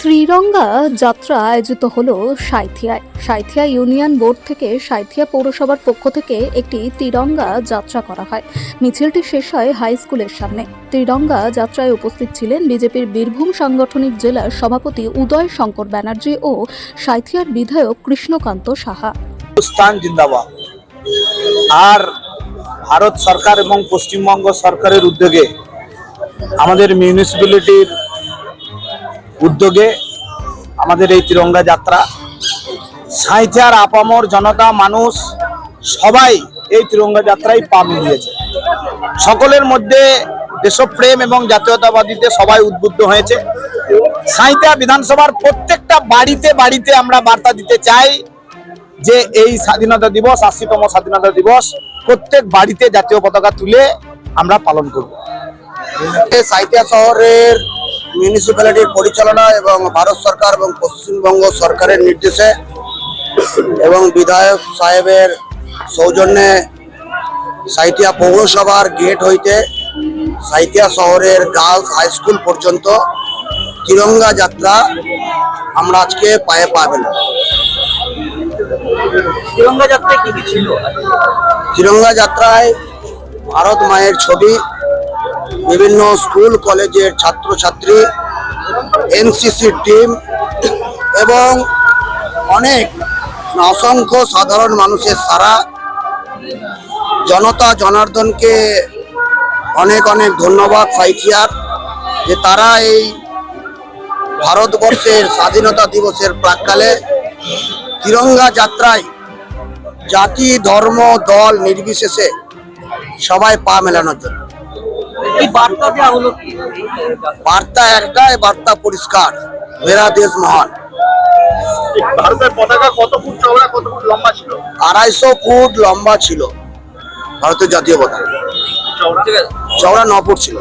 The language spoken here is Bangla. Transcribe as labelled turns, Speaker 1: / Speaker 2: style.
Speaker 1: ত্রিরঙ্গা যাত্রা আয়োজিত হলো সাঁইথিয়ায়। সাঁইথিয়া ইউনিয়ন বোর্ড থেকে সাঁইথিয়া পৌরসভার পক্ষ থেকে একটি ত্রিরঙ্গা যাত্রা করা হয়। মিছিলটি শেষ হয় হাই স্কুলের সামনে। ত্রিরঙ্গা যাত্রায় উপস্থিত ছিলেন বিজেপির বীরভূম সাংগঠনিক জেলার সভাপতি উদয় শঙ্কর ব্যানার্জি ও সাঁইথিয়ার বিধায়ক কৃষ্ণকান্ত সাহা।
Speaker 2: হিন্দুস্তান জিন্দাবাদ। আর ভারত সরকার এবং পশ্চিমবঙ্গ সরকারের উদ্যোগে আমাদের মিউনিসিপ্যালিটির উদ্যোগে আমাদের এই তিরঙ্গা যাত্রা, সাঁইথিয়ার আপামর জনতা মানুষ সবাই এই তিরঙ্গা যাত্রায় পা মিলিয়েছে। সকলের মধ্যে দেশপ্রেম এবং জাতীয়তাবাদীতে সবাই উদ্বুদ্ধ হয়েছে। সাঁইথিয়া বিধানসভার প্রত্যেকটা বাড়িতে বাড়িতে আমরা বার্তা দিতে চাই যে এই স্বাধীনতা দিবস, ৮০তম স্বাধীনতা দিবস প্রত্যেক বাড়িতে জাতীয় পতাকা তুলে আমরা পালন করব।
Speaker 3: সাঁইথিয়া শহরের মিউনিসিপ্যালিটির পরিচালনা এবং ভারত সরকার এবং পশ্চিমবঙ্গ সরকারের নির্দেশে এবং বিধায়ক সাহেবের সৌজন্যে সাঁইথিয়া পৌরসভার গেট হইতে সাঁইথিয়া শহরের গার্লস হাই স্কুল পর্যন্ত তিরঙ্গা যাত্রা আমরা আজকে পায়ে পা পেলাম।
Speaker 2: তিরঙ্গা যাত্রায় কি কি ছিল?
Speaker 3: তিরঙ্গা যাত্রায় ভারত মায়ের ছবি, বিভিন্ন স্কুল কলেজের ছাত্রছাত্রী, এনসিসি টিম এবং অসংখ্য সাধারণ মানুষের সারা। জনতা জনার্দনকে অনেক অনেক ধন্যবাদ সাঁইথিয়ার, যে তারা এই ভারতবর্ষের স্বাধীনতা দিবসের প্রাক্কালে তিরঙ্গা যাত্রায় জাতি ধর্ম দল নির্বিশেষে সবাই পা মেলানোর জন্য। বার্তা একটাই, বার্তা পরিষ্কার, মেরা দেশ মহান।
Speaker 2: ভারতের পতাকা কত ফুট চওড়া, কত ফুট লম্বা ছিল?
Speaker 3: ২৫০ ফুট লম্বা ছিল ভারতের জাতীয় পতাকা, চওড়া ৯ ফুট ছিল।